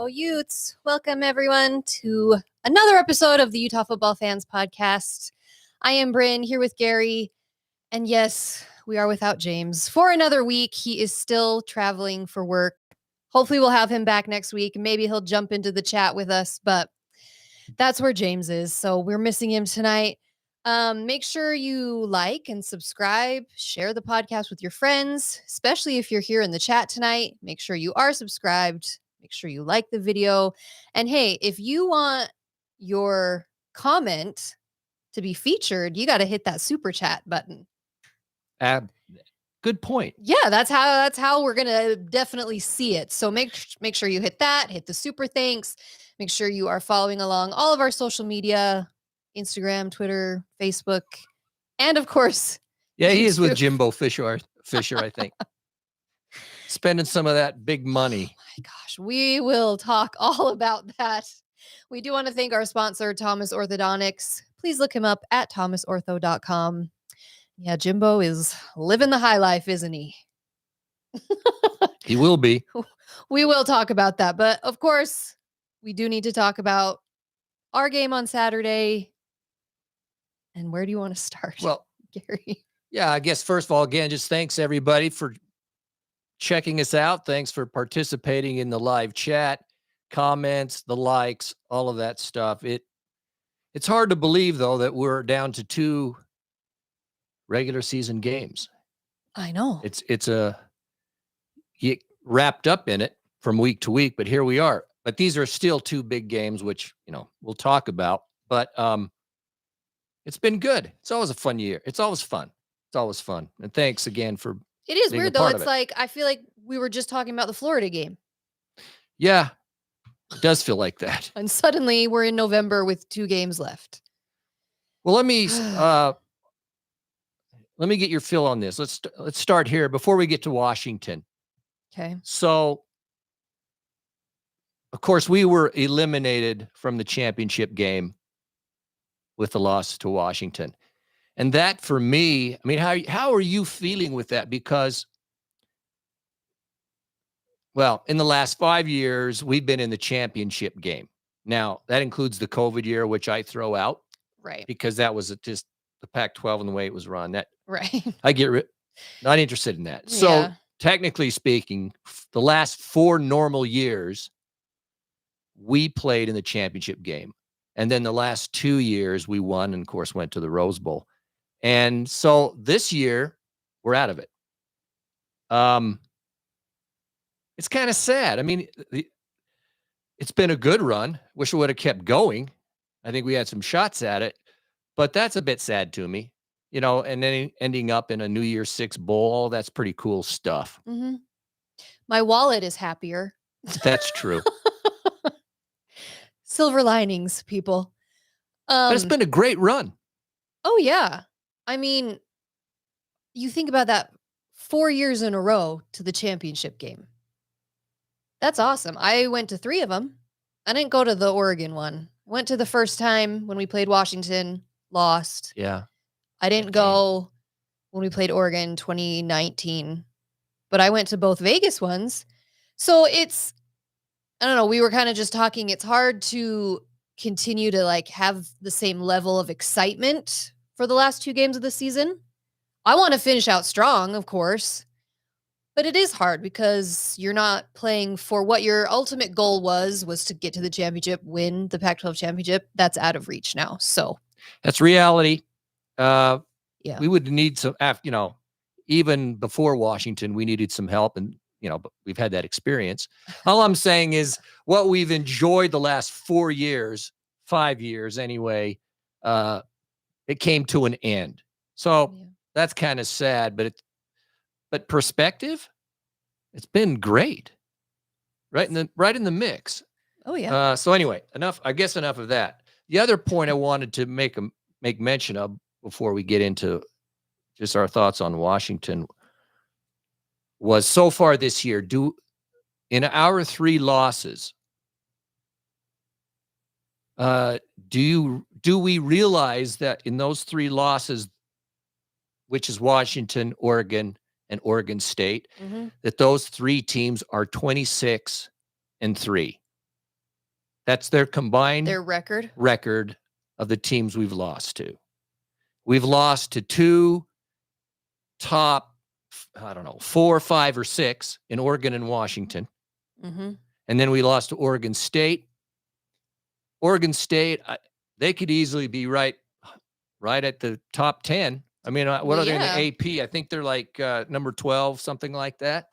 Go Utes. Welcome everyone to another episode of the Utah Football Fans Podcast. I am Bryn here with Gary. And yes, we are without James for another week. He is still traveling for work. Hopefully we'll have him back next week. Maybe he'll jump into the chat with us, but that's where James is. So we're missing him tonight. Make sure you like and subscribe, share the podcast with your friends, especially if you're here in the chat tonight. Make sure you are subscribed. Make sure you like the video. And hey, if you want your comment to be featured, you got to hit that super chat button. Good point. Yeah, that's how we're going to definitely see it. So make sure you hit that, hit the super thanks. Make sure you are following along all of our social media, Instagram, Twitter, Facebook, and of course, yeah, he is with Jimbo Fisher, I think. Spending some of that big money. Oh my gosh, we will talk all about that. We do want to thank our sponsor, Thomas Orthodontics. Please look him up at thomasortho.com. Yeah, Jimbo is living the high life, isn't he? He will be. We will talk about that. But of course, we do need to talk about our game on Saturday. And where do you want to start? Well, Gary. Yeah, I guess first of all, again, just thanks everybody for checking us out. Thanks for participating in the live chat, comments, the likes, all of that stuff. It's hard to believe though that we're down to 2 regular season games. I know. It's wrapped up in it from week to week, but here we are. But these are still 2 big games, which, we'll talk about. But it's been good. It's always a fun year. It's always fun. And thanks again for It is weird though. It's like I feel like we were just talking about the Florida game. Yeah, it does feel like that. And suddenly we're in November with 2 games left. Well, let me get your feel on this. Let's start here before we get to Washington. Okay. So, of course, we were eliminated from the championship game with the loss to Washington. And that for me, I mean, how are you feeling with that? Because, well, in the last 5 years, we've been in the championship game. Now, that includes the COVID year, which I throw out. Right. Because that was just the Pac-12 and the way it was run. That right. I get not interested in that. So technically speaking, the last 4 normal years, we played in the championship game. And then the last 2 years we won and of course went to the Rose Bowl. And so this year we're out of it. It's kind of sad. I mean, it's been a good run. Wish it would have kept going. I think we had some shots at it, but that's a bit sad to me, and then ending up in a New Year's 6 bowl. That's pretty cool stuff. Mm-hmm. My wallet is happier. That's true. Silver linings, people. But it's been a great run. Oh, yeah. I mean, you think about that 4 years in a row to the championship game. That's awesome. I went to 3 of them. I didn't go to the Oregon one. I went to the first time when we played Washington, lost. Yeah. I didn't go when we played Oregon 2019, but I went to both Vegas ones. So I don't know, we were kind of just talking. It's hard to continue to have the same level of excitement for the last 2 games of the season. I want to finish out strong, of course, but it is hard because you're not playing for what your ultimate goal was to get to the championship, win the Pac-12 championship. That's out of reach now. So that's reality. Yeah, we would need some, even before Washington, we needed some help, and but we've had that experience. All I'm saying is what we've enjoyed the last 4 years, 5 years anyway, it came to an end. So that's kind of sad, but perspective, it's been great. Right in the mix. Oh yeah. So anyway, enough of that. The other point I wanted to make mention of before we get into just our thoughts on Washington was so far this year, in our 3 losses, do we realize that in those 3 losses, which is Washington, Oregon, and Oregon State, that those 3 teams are 26-3? That's their combined Their record. of the teams we've lost to. We've lost to 2 top, 4, 5, or 6 in Oregon and Washington. Mm-hmm. And then we lost to Oregon State. Oregon State, they could easily be right at the top 10. I mean, what are they in the AP? I think they're like number 12, something like that.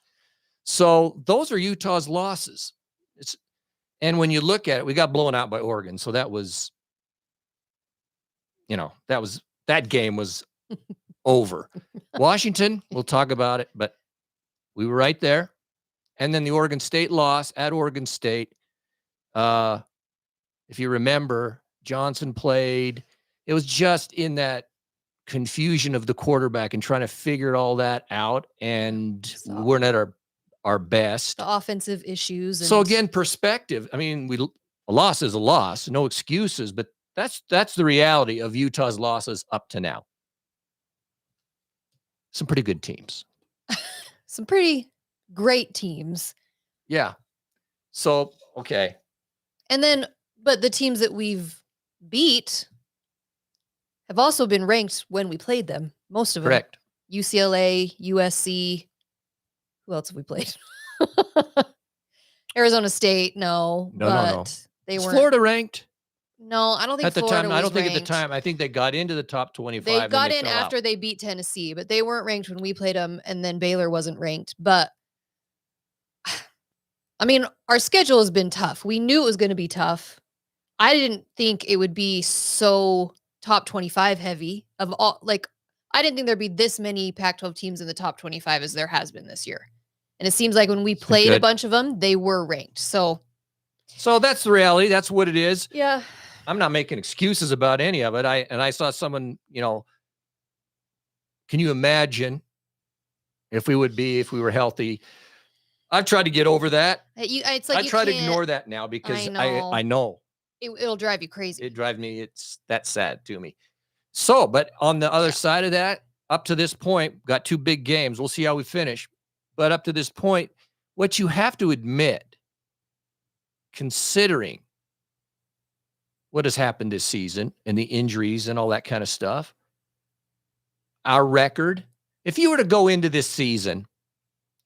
So those are Utah's losses. And when you look at it, we got blown out by Oregon. So that was, that game was over. Washington, we'll talk about it, but we were right there. And then the Oregon State loss at Oregon State. If you remember, Johnson played. It was just in that confusion of the quarterback and trying to figure all that out. And we weren't at our best. The offensive issues. So again, perspective. I mean, a loss is a loss, no excuses, but that's the reality of Utah's losses up to now. Some pretty good teams. Some pretty great teams. Yeah. So, okay. And then, but the teams that we've beat have also been ranked when we played them. Most of them. Correct. UCLA, USC. Who else have we played? Arizona State, no. No. They Is weren't. Florida ranked? No, I don't think at the Florida time. was I don't think ranked. at the time. I think they got into the top 25. They got in fell after out. they beat Tennessee, but they weren't ranked when we played them, and then Baylor wasn't ranked. But I mean, our schedule has been tough. We knew it was going to be tough. I didn't think it would be so top 25 heavy of all. Like, I didn't think there'd be this many Pac-12 teams in the top 25 as there has been this year. And it seems like when we played a bunch of them, they were ranked. So that's the reality. That's what it is. Yeah. I'm not making excuses about any of it. I saw someone, can you imagine if we were healthy? I've tried to get over that. It's like I try to ignore that now because I know. It'll drive you crazy. It drives me. It's that sad to me. So, but on the other side of that, up to this point, got 2 big games. We'll see how we finish. But up to this point, what you have to admit, considering what has happened this season and the injuries and all that kind of stuff, our record, if you were to go into this season,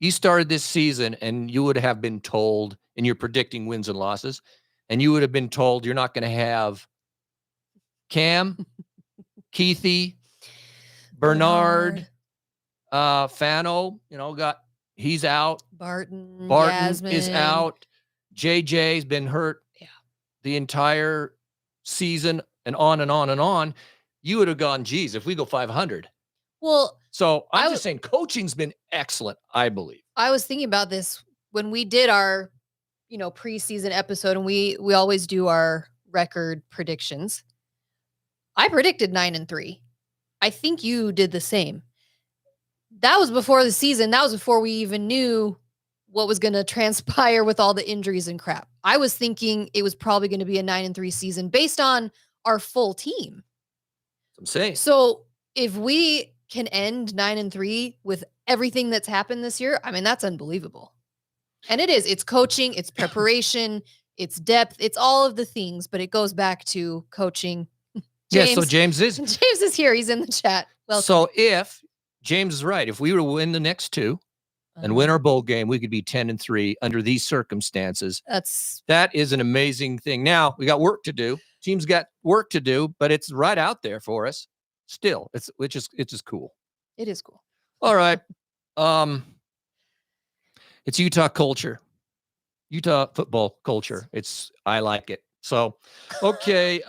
you started this season and you would have been told, and you're predicting wins and losses, and you would have been told you're not going to have Cam, Keithy, Bernard, Fano, he's out. Barton is out. JJ's been hurt the entire season and on and on and on. You would have gone, geez, if we go 500. Well, so I'm just saying coaching's been excellent, I believe. I was thinking about this when we did our, preseason episode, and we always do our record predictions. I predicted 9-3. I think you did the same. That was before the season. That was before we even knew what was going to transpire with all the injuries and crap. I was thinking it was probably going to be a 9-3 season based on our full team. I'm saying. So if we can end 9-3 with everything that's happened this year, I mean, that's unbelievable. And it is. It's coaching, it's preparation, it's depth, it's all of the things, but it goes back to coaching. So James is here. He's in the chat. Welcome. So if James is right, if we were to win the next 2 and win our bowl game, we could be 10-3 under these circumstances. That is an amazing thing. Now we got work to do. Teams got work to do, but it's right out there for us. Still, it's just cool. It is cool. All right. It's Utah culture, Utah football culture. I like it. So, okay.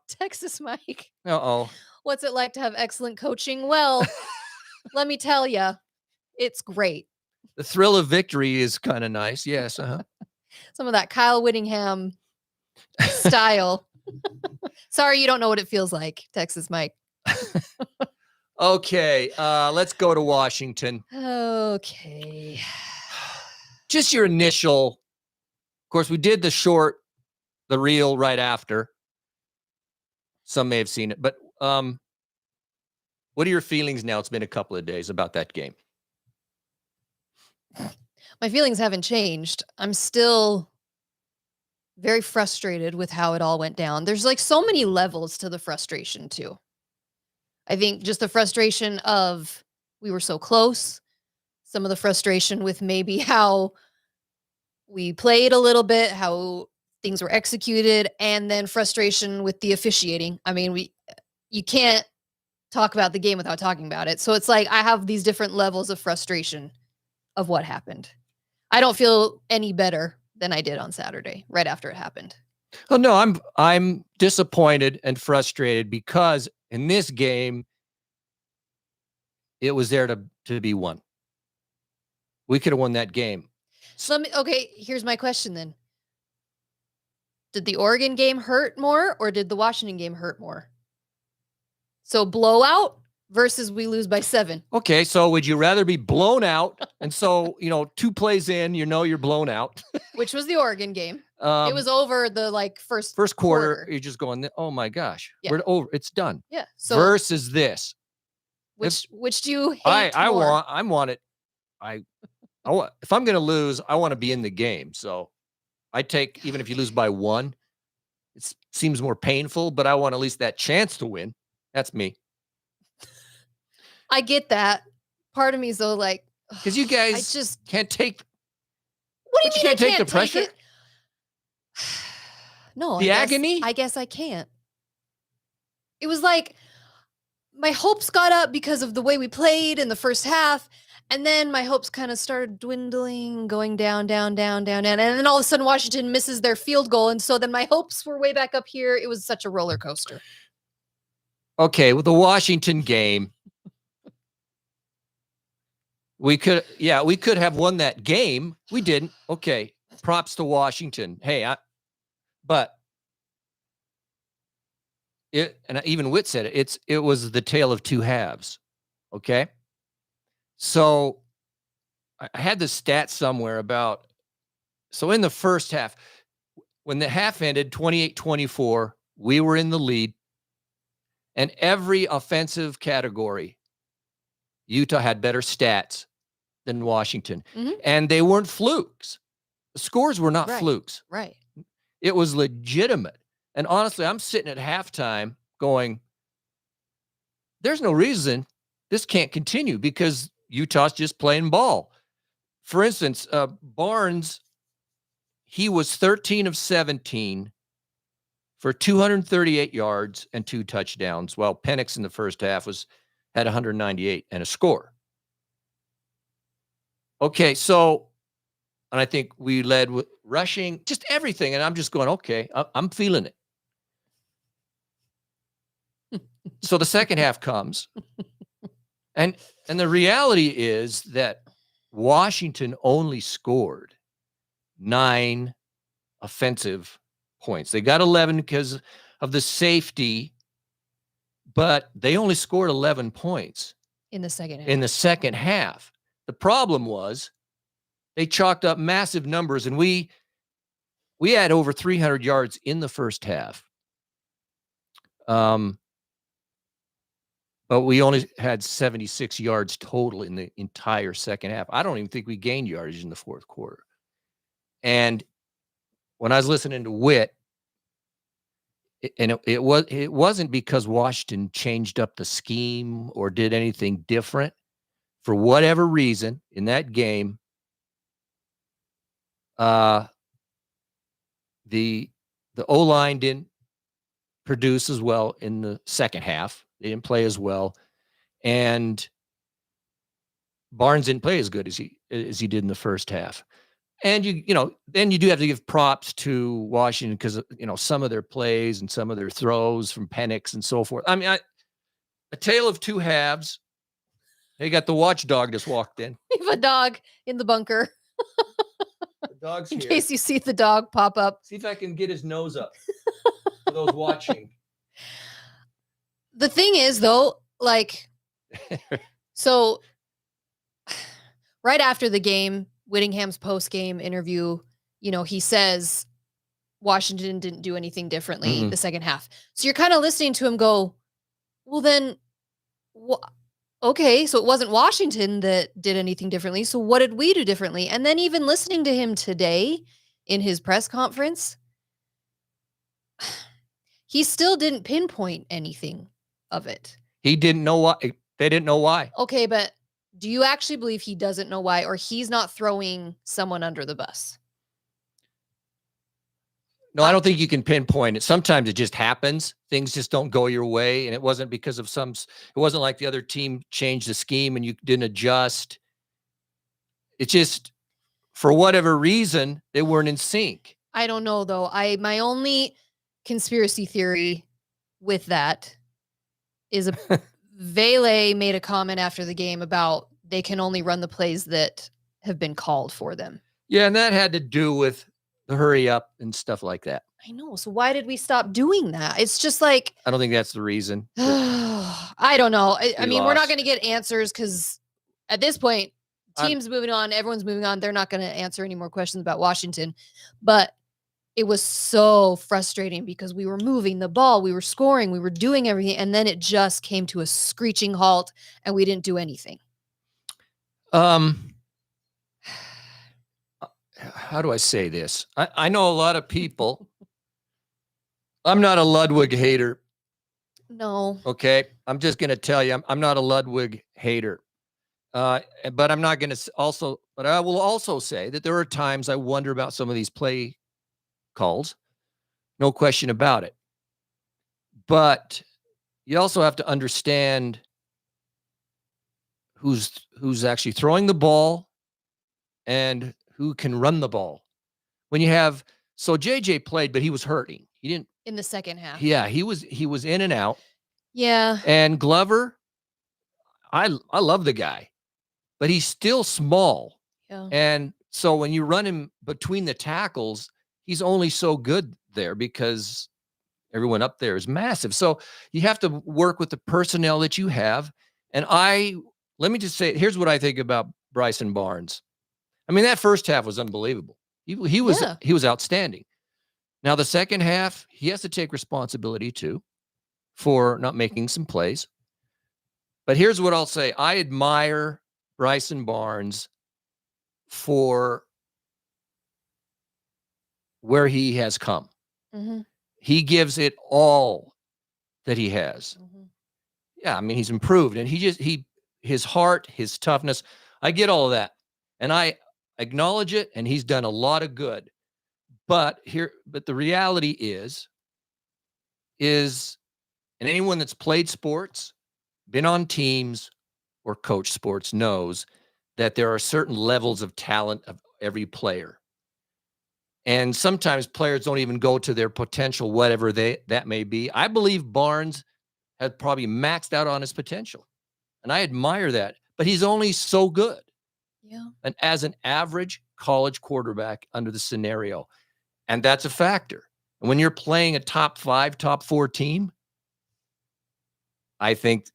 Texas Mike. Uh-oh. What's it like to have excellent coaching? Well, let me tell you, it's great. The thrill of victory is kind of nice. Yes. Some of that Kyle Whittingham style. Sorry, you don't know what it feels like, Texas Mike. Okay. Let's go to Washington. Okay. Just your initial, of course, we did the reel right after. Some may have seen it, but what are your feelings now? It's been a couple of days about that game. My feelings haven't changed. I'm still very frustrated with how it all went down. There's like so many levels to the frustration too. I think just the frustration of we were so close, some of the frustration with maybe how we played a little bit, how things were executed, and then frustration with the officiating. I mean, you can't talk about the game without talking about it. So it's like I have these different levels of frustration of what happened. I don't feel any better than I did on Saturday, right after it happened. Oh no, I'm disappointed and frustrated because in this game, it was there to be won. We could have won that game. So okay, here's my question then. Did the Oregon game hurt more or did the Washington game hurt more? So blowout versus we lose by 7. Okay, so would you rather be blown out? And so, 2 plays in, you're blown out. Which was the Oregon game. It was over the first quarter. You're just going, oh my gosh, we're over. It's done. Yeah. So versus this. Which do you hate more? I want it. If I'm going to lose, I want to be in the game. So I take, even if you lose by 1, it seems more painful, but I want at least that chance to win. That's me. I get that. Part of me is though like, because you guys I just can't take. What do you mean can't take the pressure? No, the agony. I guess I can't. It was like my hopes got up because of the way we played in the first half. And then my hopes kind of started dwindling, going down. And then all of a sudden Washington misses their field goal. And so then my hopes were way back up here. It was such a roller coaster. Okay, with the Washington game, we could have won that game. We didn't. Okay, props to Washington. Hey, but and even Witt said it. It was the tale of 2 halves. Okay. So I had the stat somewhere about, so in the first half, when the half ended 28-24, we were in the lead. And every offensive category, Utah had better stats than Washington. Mm-hmm. And they weren't flukes. The scores were not flukes. Right. It was legitimate. And honestly, I'm sitting at halftime going, there's no reason this can't continue because Utah's just playing ball. For instance, Barnes, he was 13 of 17 for 238 yards and 2 touchdowns, while Penix in the first half had 198 and a score. Okay, so, and I think we led with rushing, just everything, and I'm just going, okay, I'm feeling it. So the second half comes, and the reality is that Washington only scored 9 offensive points. They got 11 because of the safety, but they only scored 11 points in the second half. The problem was they chalked up massive numbers, and we had over 300 yards in the first half. But we only had 76 yards total in the entire second half. I don't even think we gained yardage in the fourth quarter. And when I was listening to Witt, it wasn't because Washington changed up the scheme or did anything different. For whatever reason, in that game, the O-line didn't produce as well in the second half. They didn't play as well, and Barnes didn't play as good as he did in the first half. And then you do have to give props to Washington because some of their plays and some of their throws from Penix and so forth. I mean, a tale of 2 halves. They got the watchdog just walked in. We have a dog in the bunker. The dog's in case you see the dog pop up. See if I can get his nose up for those watching. The thing is, though, so right after the game, Whittingham's post-game interview, he says Washington didn't do anything differently the second half. So you're kind of listening to him go, well, then, okay, so it wasn't Washington that did anything differently. So what did we do differently? And then even listening to him today in his press conference, he still didn't pinpoint anything of it. He didn't know why. They didn't know why. Okay, but do you actually believe he doesn't know why, or he's not throwing someone under the bus? No, I don't think you can pinpoint it. Sometimes it just happens. Things just don't go your way. And it wasn't because of it wasn't like the other team changed the scheme and you didn't adjust. It's just, for whatever reason, they weren't in sync. I don't know, though. My only conspiracy theory with that is Vele made a comment after the game about they can only run the plays that have been called for them. Yeah, and that had to do with the hurry up and stuff like that. I know. So why did we stop doing that? It's just like, I don't think that's the reason. I don't know. I mean, we're not lost. going to get answers because at this point, teams moving on, everyone's moving on. They're not going to answer any more questions about Washington. But it was so frustrating because we were moving the ball, we were scoring, we were doing everything, and then it just came to a screeching halt, and we didn't do anything. How do I say this? I know a lot of people. I'm not a Ludwig hater. No. Okay. I'm just going to tell you, I'm not a Ludwig hater. But I'm not going to but I will also say that there are times I wonder about some of these play calls. No question about it. But you also have to understand who's actually throwing the ball and who can run the ball. When you have, so JJ played, but he was hurting. He didn't in the second half. Yeah, he was in and out. Yeah. And Glover, I love the guy, but he's still small. Yeah. And so when you run him between the tackles, he's only so good there because everyone up there is massive. So you have to work with the personnel that you have. And let me just say, here's what I think about Bryson Barnes. I mean, that first half was unbelievable. He was outstanding. Now, the second half, he has to take responsibility too for not making some plays. But here's what I'll say. I admire Bryson Barnes for where he has come. Mm-hmm. He gives it all that he has. Mm-hmm. Yeah, I mean, he's improved, and his heart, his toughness, I get all of that. And I acknowledge it, and he's done a lot of good. But the reality is, and anyone that's played sports, been on teams, or coached sports knows that there are certain levels of talent of every player. And sometimes players don't even go to their potential, whatever that may be. I believe Barnes has probably maxed out on his potential. And I admire that. But he's only so good. Yeah. And as an average college quarterback under the scenario. And that's a factor. And when you're playing a top 5, top 4 team, I think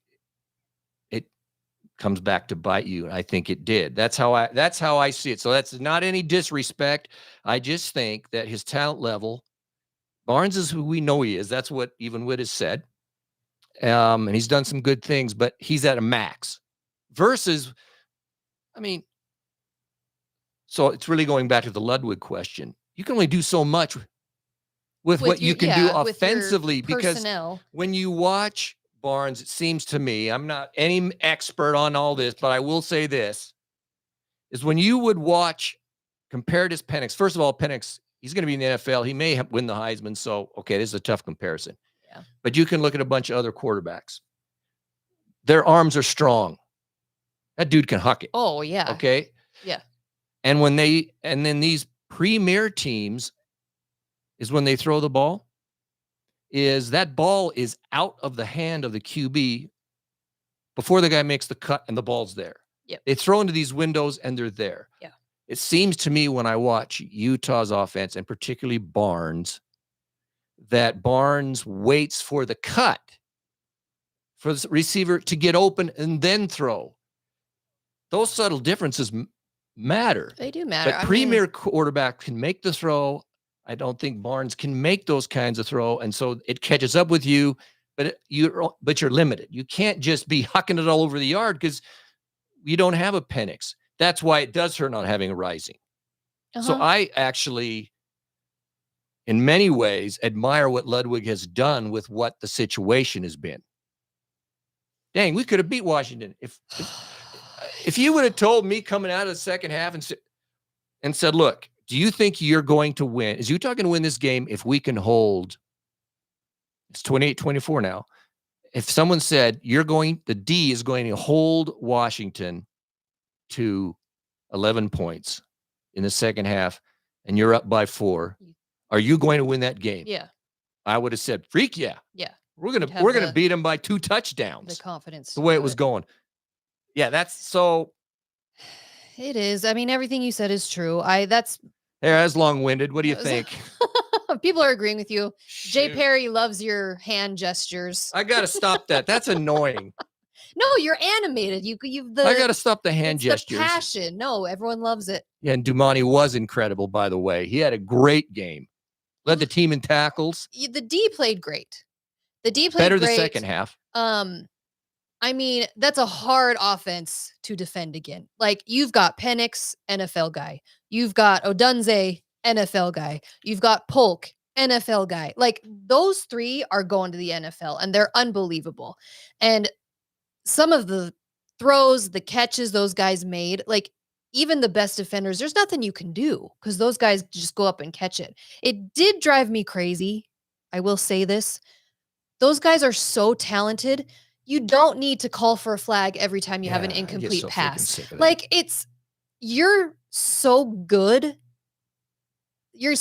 it comes back to bite you. I think it did. That's how I see it. So that's not any disrespect. I just think that his talent level, Barnes is who we know he is. That's what even Witt has said. And he's done some good things, but he's at a max. Versus, I mean, so it's really going back to the Ludwig question. You can only do so much with what you can do offensively, because when you watch Barnes, it seems to me, I'm not any expert on all this, but I will say this, is when you would watch compared to Penix. First of all, Penix, he's going to be in the NFL. He may win the Heisman. So, okay, this is a tough comparison. Yeah. But you can look at a bunch of other quarterbacks. Their arms are strong. That dude can huck it. Oh, yeah. Okay? Yeah. And then these premier teams is when they throw the ball, is that ball is out of the hand of the QB before the guy makes the cut and the ball's there. Yep. They throw into these windows and they're there. Yeah. It seems to me when I watch Utah's offense, and particularly Barnes, that Barnes waits for the cut for the receiver to get open and then throw. Those subtle differences matter. They do matter. But premier quarterback can make the throw. I don't think Barnes can make those kinds of throw, and so it catches up with you. But you're limited. You can't just be hucking it all over the yard because you don't have a Penix. That's why it does hurt not having a Rising. So I actually in many ways, admire what Ludwig has done with what the situation has been. Dang, we could have beat Washington. If you would have told me coming out of the second half and said, look, do you think you're going to win? Is Utah going to win this game if we can hold? It's 28-24 now. If someone said the D is going to hold Washington to 11 points in the second half and you're up by 4, are you going to win that game? Yeah. I would have said, freak yeah. Yeah. We're gonna beat them by 2 touchdowns. The confidence. The way it was going. Yeah, that's so. It is. I mean, everything you said is true. That's long-winded. What do you think? People are agreeing with you. Shoot. Jay Perry loves your hand gestures. I gotta stop that. That's annoying. No, you're animated. I gotta stop the hand gestures. The passion. No, everyone loves it. Yeah, and Dumani was incredible, by the way. He had a great game. Led the team in tackles. The D played great. The D played better great. The second half. I mean, that's a hard offense to defend again. Like, you've got Penix, NFL guy. You've got Odunze, NFL guy. You've got Polk, NFL guy. Like, those 3 are going to the NFL, and they're unbelievable. And some of the throws, the catches those guys made, like, even the best defenders, there's nothing you can do because those guys just go up and catch it. It did drive me crazy. I will say this. Those guys are so talented. You don't need to call for a flag every time you have an incomplete pass. Like, you're so good. You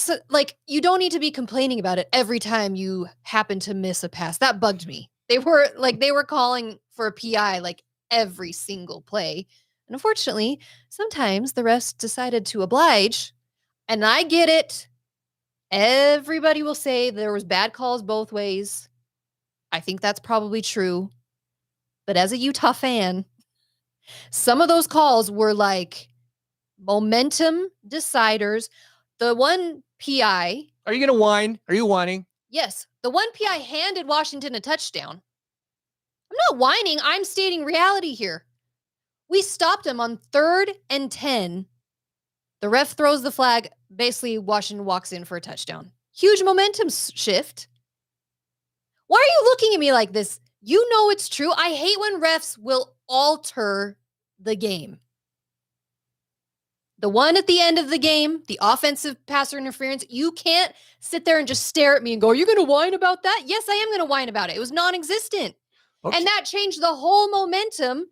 don't need to be complaining about it every time you happen to miss a pass. That bugged me. They were calling for a PI like every single play. And unfortunately, sometimes the refs decided to oblige. And I get it. Everybody will say there was bad calls both ways. I think that's probably true. But as a Utah fan, some of those calls were like momentum deciders. The one PI. Are you going to whine? Are you whining? Yes. The one PI handed Washington a touchdown. I'm not whining. I'm stating reality here. We stopped him on 3rd and 10. The ref throws the flag. Basically, Washington walks in for a touchdown. Huge momentum shift. Why are you looking at me like this? You know it's true. I hate when refs will alter the game. The one at the end of the game, the offensive passer interference, you can't sit there and just stare at me and go, are you going to whine about that? Yes, I am going to whine about it. It was non-existent. Okay. And that changed the whole momentum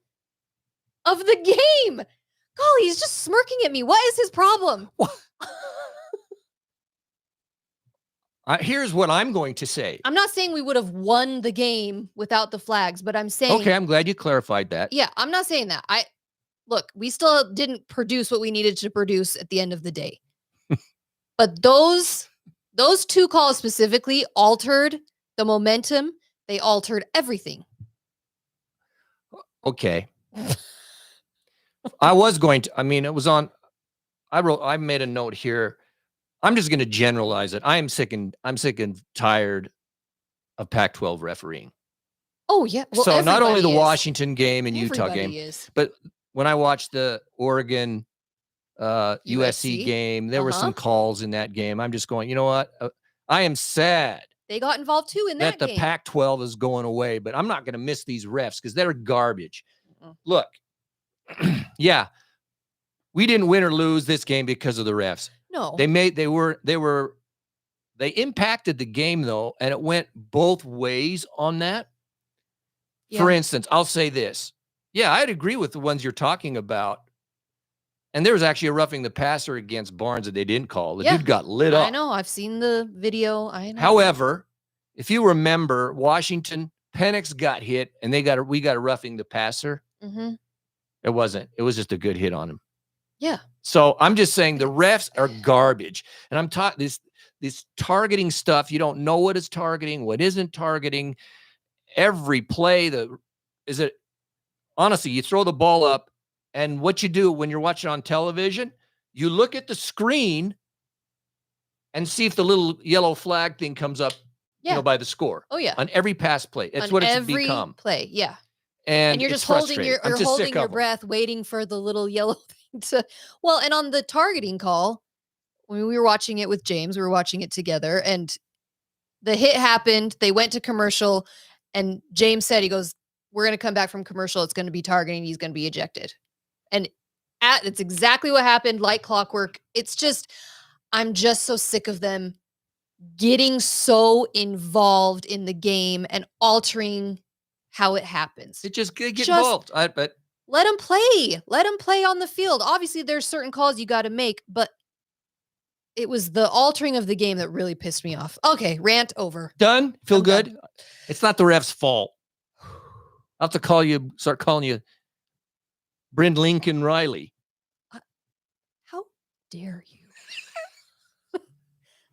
of the game. Golly, he's just smirking at me. What is his problem? Here's what I'm going to say. I'm not saying we would have won the game without the flags, but I'm saying... Okay, I'm glad you clarified that. Yeah, I'm not saying that. Look, we still didn't produce what we needed to produce at the end of the day. But those 2 calls specifically altered the momentum. They altered everything. Okay. it was on, I made a note here. I'm just going to generalize it. I'm sick and tired of Pac-12 refereeing. Oh, yeah. Well, so not only the Washington game and Utah game, but when I watched the Oregon USC game, there were some calls in that game. I'm just going, you know what? I am sad. They got involved too in that game. That the Pac-12 is going away, but I'm not going to miss these refs because they're garbage. Look, yeah, we didn't win or lose this game because of the refs. No, they impacted the game though, and it went both ways on that. Yeah. For instance, I'll say this. Yeah, I'd agree with the ones you're talking about. And there was actually a roughing the passer against Barnes that they didn't call. The dude got lit up. I know. I've seen the video. I know. However, if you remember, Washington, Penix got hit, and we got a roughing the passer. Mm-hmm. It wasn't. It was just a good hit on him. Yeah. So I'm just saying the refs are garbage. And I'm talking this targeting stuff. You don't know what is targeting, what isn't targeting. Every play, honestly, you throw the ball up, and what you do when you're watching on television, you look at the screen and see if the little yellow flag thing comes up, by the score. Oh yeah. On every pass play. It's what it's become. Play, yeah. And you're just holding your breath, waiting for the little yellow thing to. Well, and on the targeting call, when we were watching it with James, we were watching it together, and the hit happened. They went to commercial, and James said, he goes, we're going to come back from commercial. It's going to be targeting. He's going to be ejected. And it's exactly what happened, like clockwork. I'm just so sick of them getting so involved in the game and altering how it happens. It just get involved. But let them play. Let them play on the field. Obviously, there's certain calls you got to make, but it was the altering of the game that really pissed me off. Okay, rant over. Done? Feel good? Done. It's not the ref's fault. I'll have to start calling you Bryn Lincoln Riley. How dare you?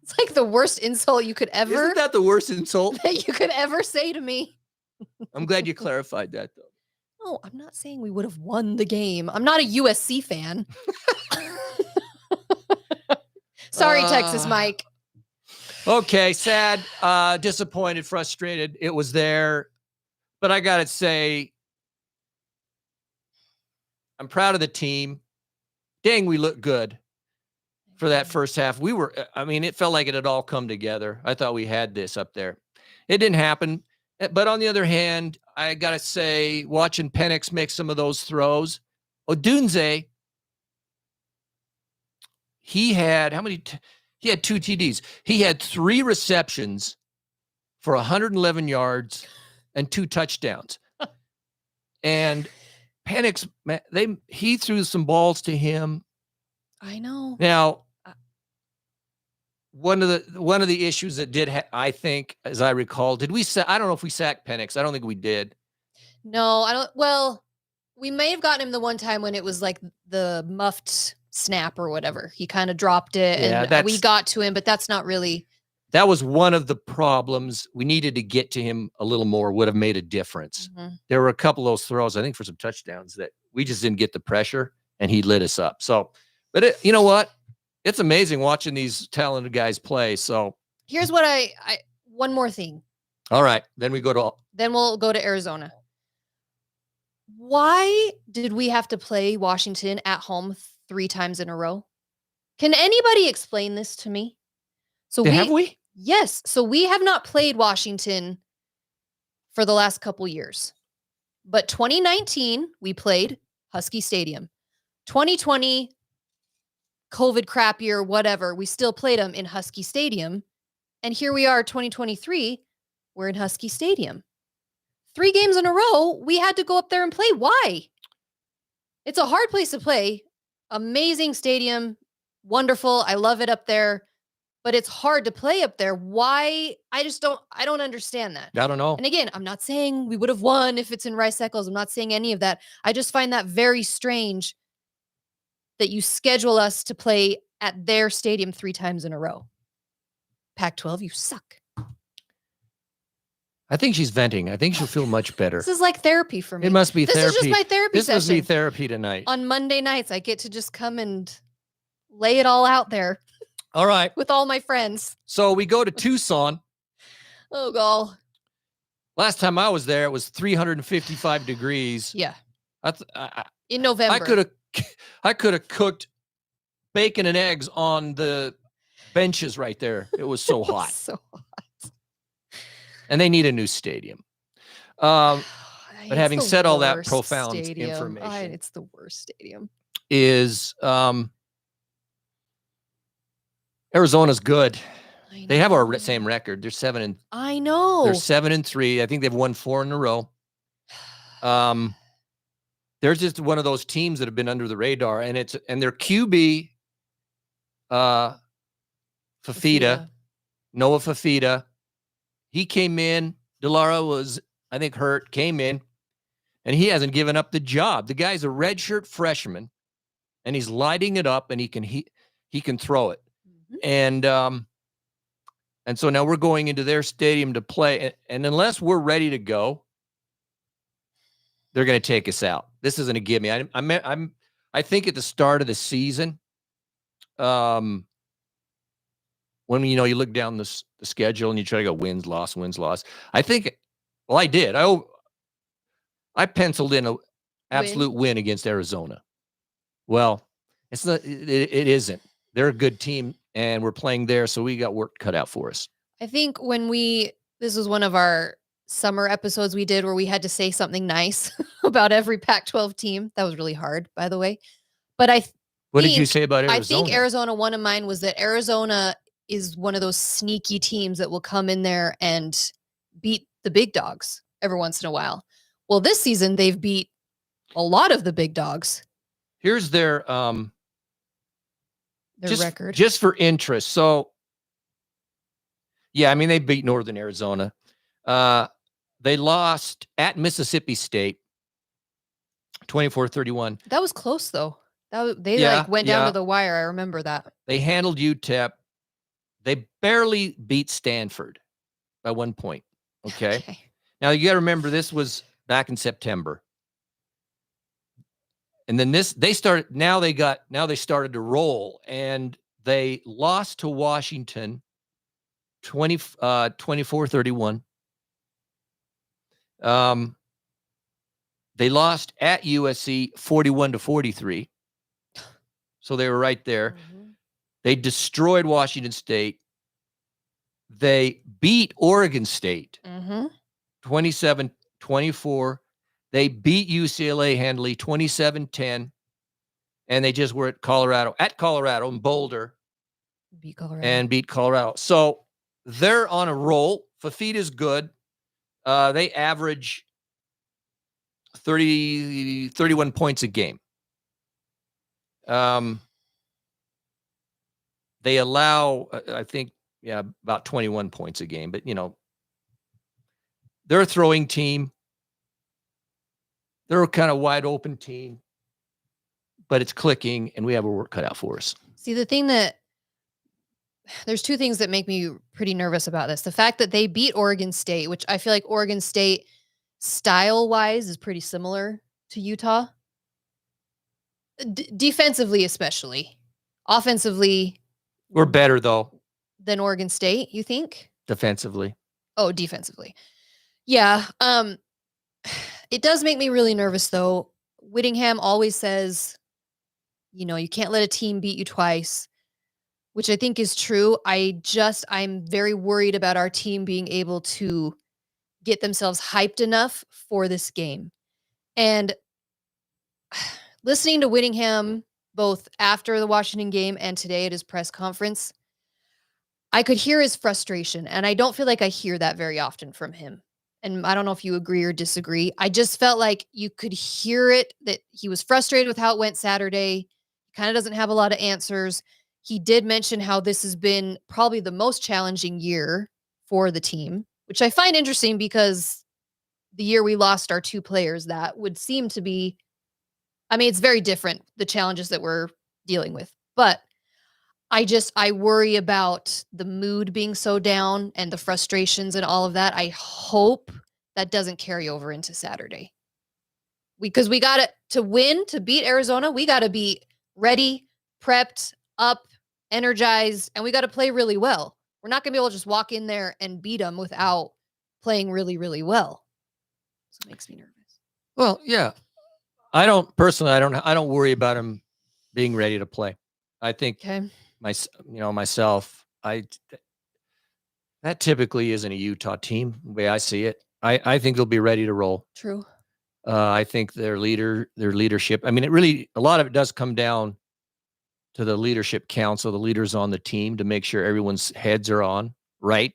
It's like the worst insult you could ever. Isn't that the worst insult that you could ever say to me? I'm glad you clarified that, though. No, I'm not saying we would have won the game. I'm not a USC fan. Sorry, Texas Mike. Okay, sad, disappointed, frustrated. It was there. But I got to say, I'm proud of the team. Dang, we looked good for that first half. It felt like it had all come together. I thought we had this up there. It didn't happen. But on the other hand, I got to say, watching Penix make some of those throws, Odunze, he had he had 2 TDs. He had 3 receptions for 111 yards and 2 touchdowns. And Penix, he threw some balls to him. I know. Now, one of the issues that I think, as I recall, I don't know if we sacked Penix. I don't think we did. No, I don't. Well, we may have gotten him the one time when it was like the muffed snap or whatever. He kind of dropped it, and we got to him, but that's not really. That was one of the problems. We needed to get to him a little more, would have made a difference. Mm-hmm. There were a couple of those throws, I think, for some touchdowns that we just didn't get the pressure, and he lit us up. So, but you know what? It's amazing watching these talented guys play. So here's what one more thing. All right. Then we'll go to Arizona. Why did we have to play Washington at home 3 times in a row? Can anybody explain this to me? Have we? Yes. So we have not played Washington for the last couple years. But 2019, we played Husky Stadium. 2020, COVID crap year, whatever, we still played them in Husky Stadium. And here we are, 2023, we're in Husky Stadium. 3 games in a row, we had to go up there and play. Why? It's a hard place to play. Amazing stadium. Wonderful. I love it up there. But it's hard to play up there. Why? I don't understand that. I don't know. And again, I'm not saying we would have won if it's in Rice Eccles. I'm not saying any of that. I just find that very strange that you schedule us to play at their stadium 3 times in a row. Pac-12, you suck. I think she's venting. I think she'll feel much better. This is like therapy for me. It must be therapy. This is just my therapy session. This must be therapy tonight. On Monday nights, I get to just come and lay it all out there. All right. With all my friends. So we go to Tucson. Oh, God. Last time I was there, it was 355 degrees. Yeah. In November. I could have cooked bacon and eggs on the benches right there. It was so hot. So hot. And they need a new stadium. But having said all that profound information. It's the worst stadium. Is Arizona's good. They have our same record. They're 7 I know. They're 7-3. I think they've won 4 in a row. They're just one of those teams that have been under the radar, and their QB, Noah Fafita, he came in. Delara was, I think, hurt, came in, and he hasn't given up the job. The guy's a redshirt freshman, and he's lighting it up, and he can throw it. Mm-hmm. And so now we're going into their stadium to play, and unless we're ready to go, they're going to take us out. This isn't a gimme. I think at the start of the season, when you look down the schedule and you try to go wins, loss. I think, well, I did. I penciled in an absolute win against Arizona. Well, it's not. It isn't. they're a good team, and we're playing there, so we got work cut out for us. I think this was one of our summer episodes we did where we had to say something nice about every Pac-12 team. That was really hard, by the way. But What did you say about Arizona? I think Arizona, one of mine was that Arizona is one of those sneaky teams that will come in there and beat the big dogs every once in a while. Well, this season they've beat a lot of the big dogs. Here's their record. Just for interest. So, yeah, I mean, they beat Northern Arizona. They lost at Mississippi State 24-31. That was close, though. They went down to the wire. I remember that. They handled UTEP. They barely beat Stanford by 1 point. Okay. Now you got to remember this was back in September. And then they started to roll, and they lost to Washington 24-31. They lost at USC 41-43. So they were right there. Mm-hmm. They destroyed Washington State. They beat Oregon State 27-24. They beat UCLA handily 27-10. And they just were at Colorado in Boulder. Beat Colorado. So they're on a roll. Fafita's good. They average 31 points a game. They allow, I think, about 21 points a game. But, they're a throwing team. They're a kind of wide open team. But it's clicking, and we have a work cut out for us. See, there's two things that make me pretty nervous about this. The fact that they beat Oregon State, which I feel like Oregon State style-wise is pretty similar to Utah. Defensively, especially. Offensively. We're better, though. Than Oregon State, you think? Defensively. Oh, defensively. Yeah. It does make me really nervous, though. Whittingham always says, you can't let a team beat you twice, which I think is true. I'm very worried about our team being able to get themselves hyped enough for this game. And listening to Whittingham, both after the Washington game and today at his press conference, I could hear his frustration, and I don't feel like I hear that very often from him. And I don't know if you agree or disagree. I just felt like you could hear it, that he was frustrated with how it went Saturday. He kind of doesn't have a lot of answers. He did mention how this has been probably the most challenging year for the team, which I find interesting because the year we lost our two players, that would seem to be, it's very different, the challenges that we're dealing with. But I worry about the mood being so down and the frustrations and all of that. I hope that doesn't carry over into Saturday. Because we got to win, to beat Arizona, we got to be ready, prepped, up, energized, and we got to play really well. We're not going to be able to just walk in there and beat them without playing really, really well. So it makes me nervous. Well, yeah. I don't worry about him being ready to play. I think myself, that typically isn't a Utah team the way I see it. I think they'll be ready to roll. True. I think their leadership. A lot of it does come down to the leadership council, the leaders on the team, to make sure everyone's heads are on right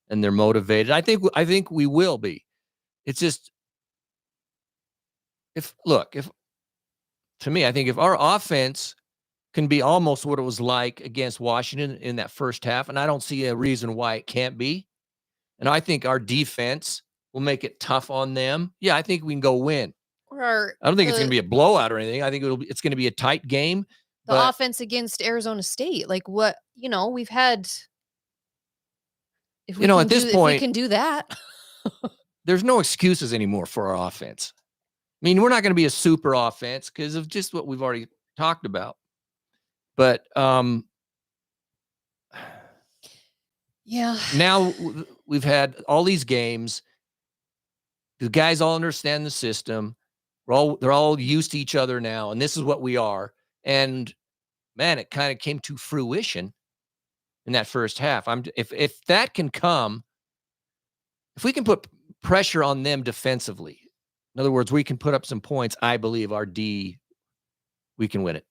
and they're motivated. I think we will be. It's just if our offense can be almost what it was like against Washington in that first half, and I don't see a reason why it can't be. And I think our defense will make it tough on them. Yeah, I think we can go win. I don't think it's going to be a blowout or anything. I think it's going to be a tight game. The offense against Arizona State, like what, we've had. At this point, if we can do that. There's no excuses anymore for our offense. We're not going to be a super offense because of just what we've already talked about. But yeah. Now we've had all these games. The guys all understand the system. They're all used to each other now, and this is what we are. And man, it kind of came to fruition in that first half. If that can come, if we can put pressure on them defensively, in other words, we can put up some points, I believe our D, we can win it.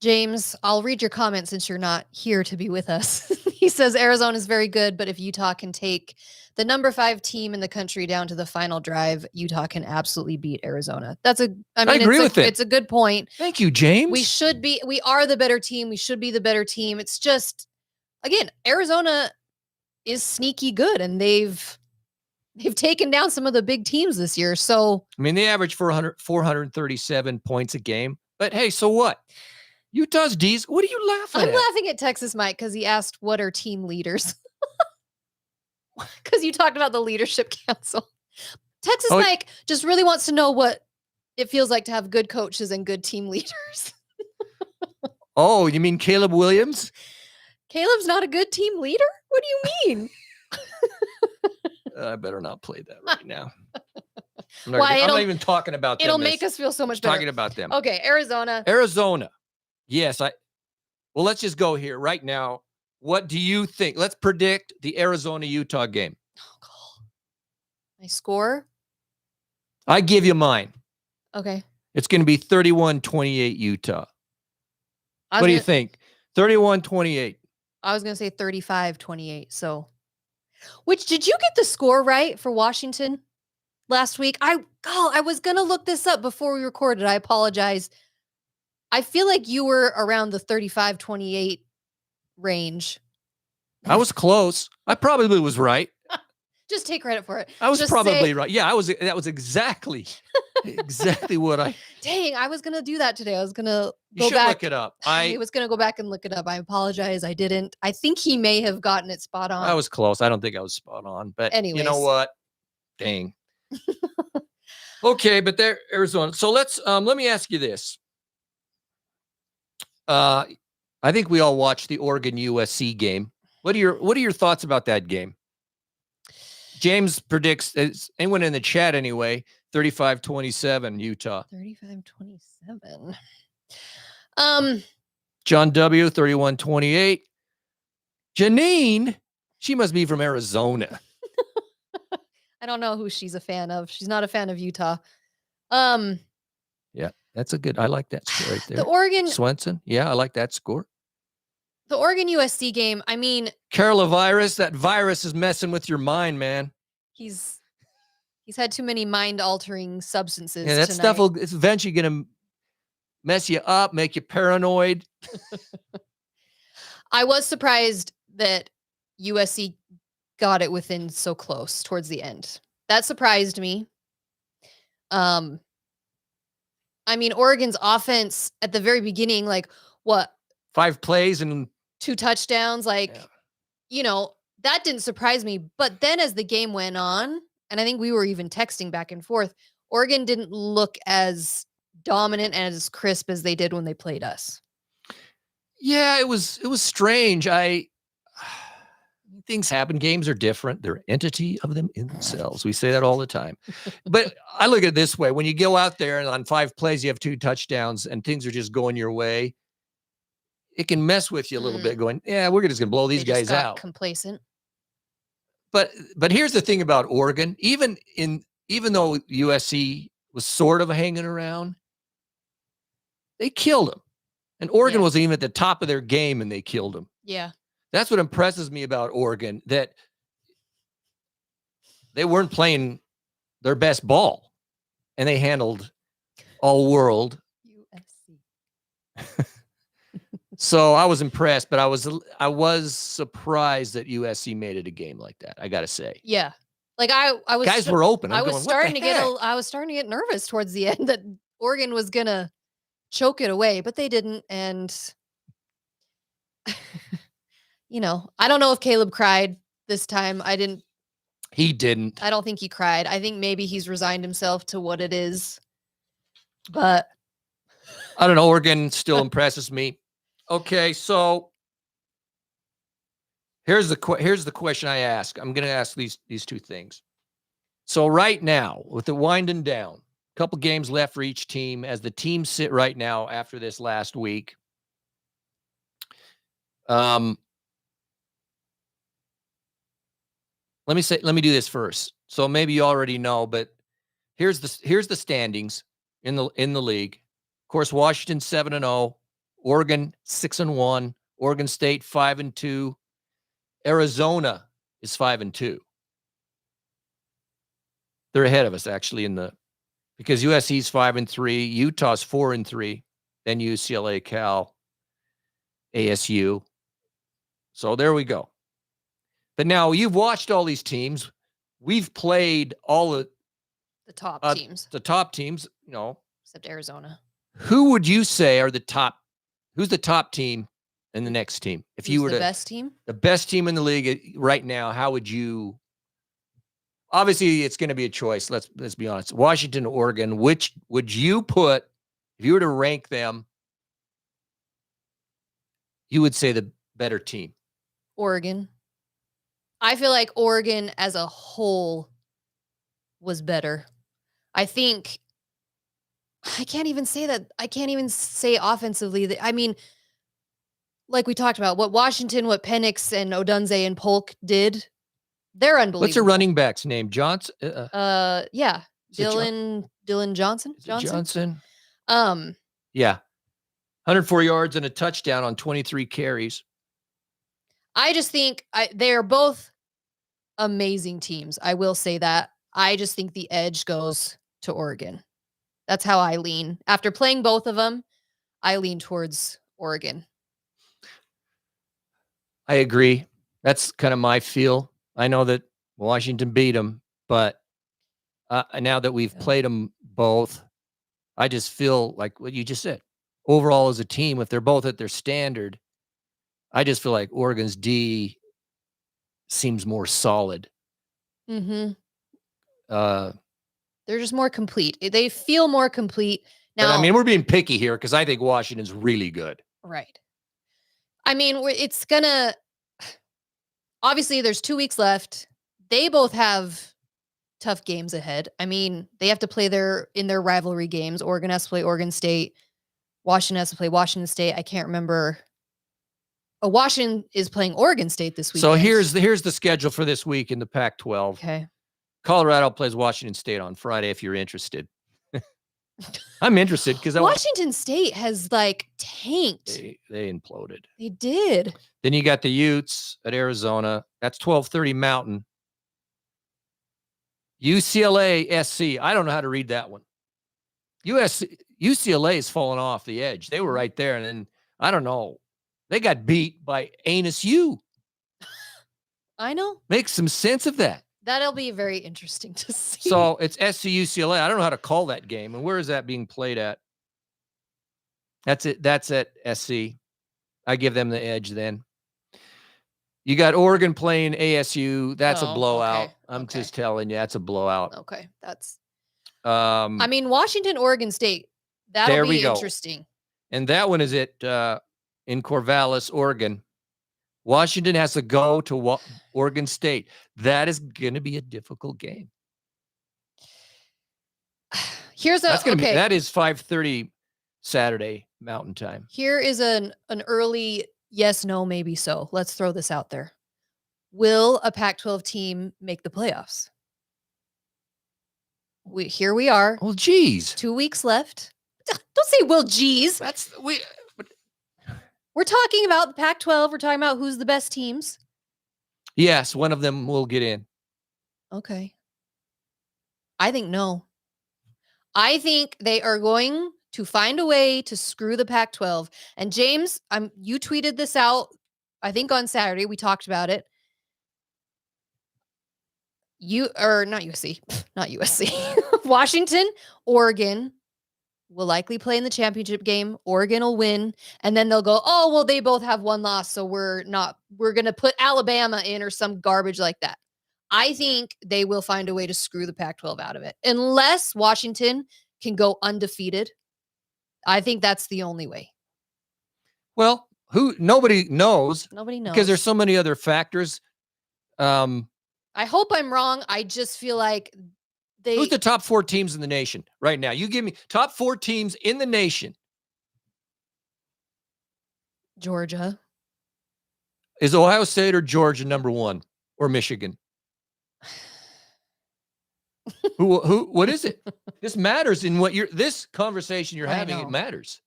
James, I'll read your comment since you're not here to be with us. He says Arizona is very good, but if Utah can take the number 5 team in the country down to the final drive, Utah can absolutely beat Arizona. I agree with it. It's a good point. Thank you, James. We are the better team. We should be the better team. It's just, again, Arizona is sneaky good, and they've taken down some of the big teams this year. So, I mean, they average 437 points a game, but hey, so what? Utah's D's. What are you laughing at? I'm laughing at Texas Mike because he asked, what are team leaders? Because you talked about the leadership council. Texas Mike just really wants to know what it feels like to have good coaches and good team leaders. Oh, you mean Caleb Williams? Caleb's not a good team leader? What do you mean? I better not play that right now. I'm Why? not even talking about them. It'll make us feel so much better. Talking about them. Okay, Arizona. Yes, well, let's just go here right now. What do you think? Let's predict the Arizona-Utah game. Oh, God. My score? I give you mine. Okay. It's going to be 31-28 Utah. What do you think? 31-28. I was going to say 35-28. So, which, did you get the score right for Washington last week? I was going to look this up before we recorded. I apologize. I feel like you were around the 35-28 range. I was close. I probably was right. Just take credit for it. I was probably right. Yeah, that was exactly what I. Dang, I was going to do that today. I was going to go back. Look it up. I was going to go back and look it up. I apologize. I didn't. I think he may have gotten it spot on. I was close. I don't think I was spot on, but anyways. You know what? Dang. Okay, but there, Arizona. So let me ask you this. I think we all watched the Oregon USC game. What are your thoughts about that game? James predicts, anyone in the chat anyway, 35-27 Utah. 35-27. John W, 31-28. Janine, she must be from Arizona. I don't know who she's a fan of. She's not a fan of Utah. Yeah, that's I like that score right there. The Oregon Swenson. Yeah, I like that score. The Oregon USC game, I mean, Coronavirus, that virus is messing with your mind, man. He's had too many mind-altering substances. Yeah, that tonight. stuff it's eventually going to mess you up, make you paranoid. I was surprised that USC got it within so close towards the end. That surprised me. I mean, Oregon's offense at the very beginning, like what? 5 plays and 2 touchdowns. Like, that didn't surprise me. But then as the game went on, and I think we were even texting back and forth, Oregon didn't look as dominant and as crisp as they did when they played us. Yeah, it was strange. Things happen. Games are different. They're an entity of them in themselves. We say that all the time. But I look at it this way. When you go out there and on 5 plays, you have 2 touchdowns and things are just going your way, it can mess with you a little bit going, yeah, we're just going to blow these guys out. Complacent. But here's the thing about Oregon. Even though USC was sort of hanging around, they killed them. And Oregon wasn't even at the top of their game and they killed them. Yeah. That's what impresses me about Oregon, that they weren't playing their best ball and they handled all world. USC. So I was impressed, but I was surprised that USC made it a game like that. I got to say. Yeah. Like I was guys were open. I was starting to get nervous towards the end that Oregon was going to choke it away, but they didn't. And I don't know if Caleb cried this time. He didn't. I don't think he cried. I think maybe he's resigned himself to what it is. But I don't know. Oregon still impresses me. Okay, so here's the question I ask. I'm going to ask these 2 things. So right now, with it winding down, a couple games left for each team, as the teams sit right now after this last week, Let me do this first. So maybe you already know, but here's the standings in the league. Of course, Washington 7-0, Oregon 6-1, Oregon State 5-2, Arizona is 5-2. They're ahead of us actually because USC's 5-3, Utah's 4-3, then UCLA, Cal, ASU. So there we go. But now you've watched all these teams. We've played all the top teams. The top teams, except Arizona. Who would you say are the top? Who's the top team and the next team? If you were the best team? The best team in the league right now, how would you? Obviously, it's going to be a choice. Let's be honest. Washington, Oregon. Which would you put if you were to rank them? You would say the better team. Oregon. I feel like Oregon as a whole was better. I think I can't even say that. I can't even say offensively. I mean, like we talked about, what Washington, what Penix and Odunze and Polk did, they're unbelievable. What's a running back's name? Johnson? Yeah. Dylan Johnson? Johnson? Yeah. 104 yards and a touchdown on 23 carries. I just think they're both amazing teams. I will say that. I just think the edge goes to Oregon. That's how I lean. After playing both of them, I lean towards Oregon. I agree. That's kind of my feel. I know that Washington beat them, but now that we've played them both, I just feel like what you just said. Overall, as a team, if they're both at their standard, I just feel like Oregon's D seems more solid. Mm-hmm. They're just more complete. They feel more complete. Now, but, I mean, we're being picky here because I think Washington's really good. Right. I mean, it's going to... Obviously, there's 2 weeks left. They both have tough games ahead. I mean, they have to play in their rivalry games. Oregon has to play Oregon State. Washington has to play Washington State. I can't remember. Washington is playing Oregon State this week. So here's the schedule for this week in the Pac-12. Okay. Colorado plays Washington State on Friday if you're interested. I'm interested because Washington State has tanked. They imploded. They did. Then you got the Utes at Arizona. That's 12:30 Mountain. UCLA SC. I don't know how to read that one. UCLA is falling off the edge. They were right there, and then I don't know. They got beat by Anus U. I know. Make some sense of that. That'll be very interesting to see. So it's SC UCLA. I don't know how to call that game. And where is that being played at? That's it. That's at SC. I give them the edge then. You got Oregon playing ASU. That's a blowout. Okay. I'm just telling you, that's a blowout. Okay. That's I mean, Washington, Oregon State. That'll be interesting. And that one is at in Corvallis, Oregon. Washington has to go to Oregon State. That is going to be a difficult game. That is 5:30 Saturday Mountain Time. Here is an early yes, no, maybe so. Let's throw this out there. Will a Pac-12 team make the playoffs? Here we are. Oh, geez. 2 weeks left. Don't say well, geez. We're talking about the Pac-12. We're talking about who's the best teams. Yes, one of them will get in. Okay. I think no. I think they are going to find a way to screw the Pac-12. And James, you tweeted this out, I think on Saturday. We talked about it. Not USC. Washington, Oregon will likely play in the championship game. Oregon will win. And then they'll go, oh, well, they both have one loss. So we're going to put Alabama in or some garbage like that. I think they will find a way to screw the Pac-12 out of it. Unless Washington can go undefeated. I think that's the only way. Well, nobody knows. Nobody knows. Because there's so many other factors. I hope I'm wrong. I just feel like who's the top 4 teams in the nation right now? You give me top 4 teams in the nation. Georgia. Is Ohio State or Georgia number 1 or Michigan? What is it? This matters in this conversation you're having. It matters.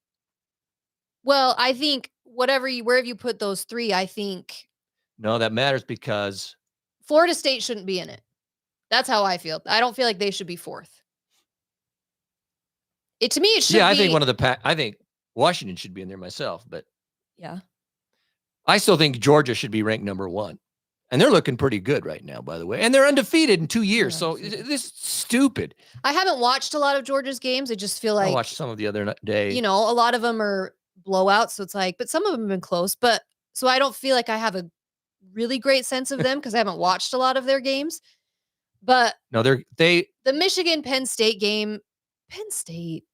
Well, I think wherever you put those 3, I think. No, that matters because Florida State shouldn't be in it. That's how I feel. I don't feel like they should be 4th. To me, it should be. Yeah, I think I think Washington should be in there myself, but yeah. I still think Georgia should be ranked number 1. And they're looking pretty good right now, by the way. And they're undefeated in 2 years. So this is stupid. I haven't watched a lot of Georgia's games. I just feel like I watched some of the other day. A lot of them are blowouts. So it's like, but some of them have been close. But so I don't feel like I have a really great sense of them because I haven't watched a lot of their games. But no, the Michigan-Penn State game, Penn State,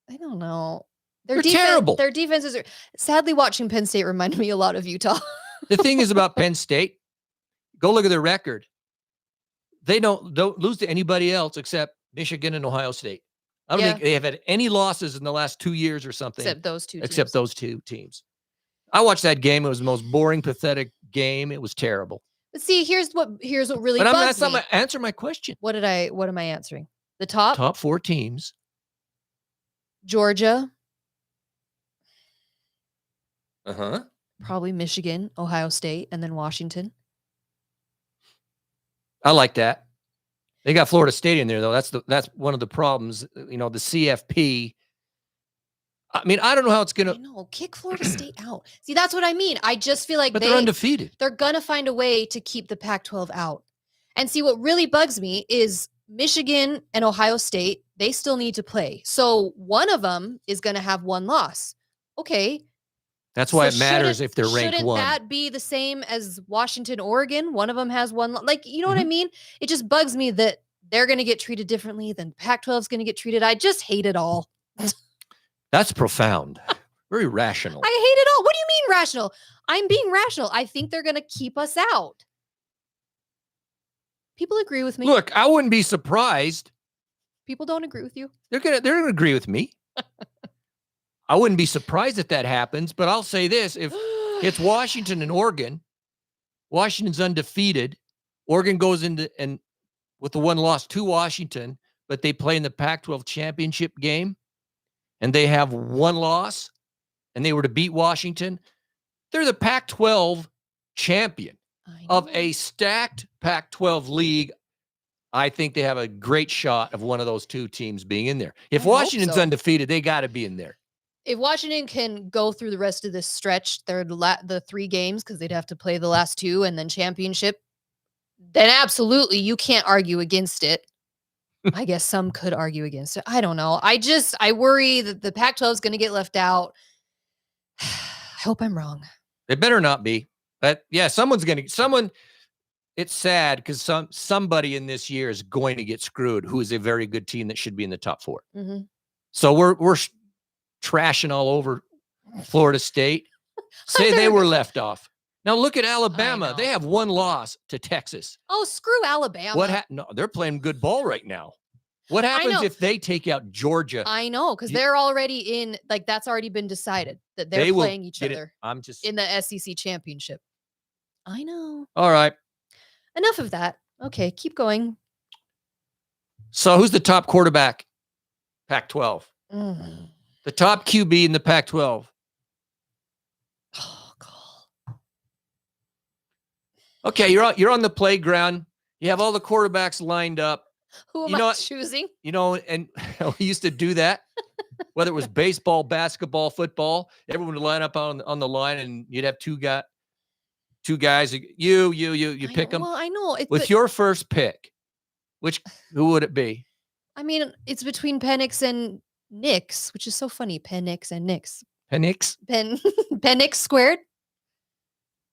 I don't know. They're terrible. Their defenses are sadly watching Penn State reminded me a lot of Utah. The thing is about Penn State, go look at their record. They don't lose to anybody else except Michigan and Ohio State. I don't think they have had any losses in the last 2 years or something. Except those two teams. I watched that game. It was the most boring, pathetic game. It was terrible. But see, here's what really bugs me. That's not answer my question. What am I answering? The top 4 teams. Georgia. Uh-huh. Probably Michigan, Ohio State, and then Washington. I like that. They got Florida State in there, though. That's one of the problems. The CFP. I mean, I don't know how it's going to. Kick Florida State out. See, that's what I mean. I just feel like they're undefeated. They're going to find a way to keep the Pac-12 out. And see, what really bugs me is Michigan and Ohio State, they still need to play. So one of them is going to have 1 loss. Okay. That's why it matters if they're ranked 1. Shouldn't that be the same as Washington, Oregon? One of them has 1. You know what I mean? It just bugs me that they're going to get treated differently than Pac-12 is going to get treated. I just hate it all. That's profound. Very rational. I hate it all. What do you mean rational? I'm being rational. I think they're going to keep us out. People agree with me. Look, I wouldn't be surprised. People don't agree with you. They're gonna agree with me. I wouldn't be surprised if that happens, but I'll say this. If it's Washington and Oregon, Washington's undefeated. Oregon goes into and with the 1 loss to Washington, but they play in the Pac-12 championship game and they have 1 loss and they were to beat Washington. They're the Pac-12 champion of a stacked Pac-12 league. I think they have a great shot of one of those 2 teams being in there. If Washington's undefeated, they got to be in there. If Washington can go through the rest of this stretch, the 3 games, because they'd have to play the last 2 and then championship, then absolutely you can't argue against it. I guess some could argue against it. I don't know. I worry that the Pac-12 is going to get left out. I hope I'm wrong. It better not be. But yeah, it's sad because somebody in this year is going to get screwed who is a very good team that should be in the top 4. Mm-hmm. So we're trashing all over Florida State. Say they were left off. Now look at Alabama. They have 1 loss to Texas. Oh, screw Alabama. No, they're playing good ball right now. What happens if they take out Georgia? I know, because they're already in, that's already been decided that they're playing each other in the SEC championship. I know. All right. Enough of that. Okay, keep going. So who's the top quarterback? Pac-12. The top QB in the Pac-12. Oh, God. Okay, you're on the playground. You have all the quarterbacks lined up. Who am I choosing? And we used to do that. Whether it was baseball, basketball, football, everyone would line up on the line, and you'd have two guys. You pick them. Well, I know. With your first pick, who would it be? I mean, it's between Penix and Nix, which is so funny. Penix and Nix. Penix? Penix squared.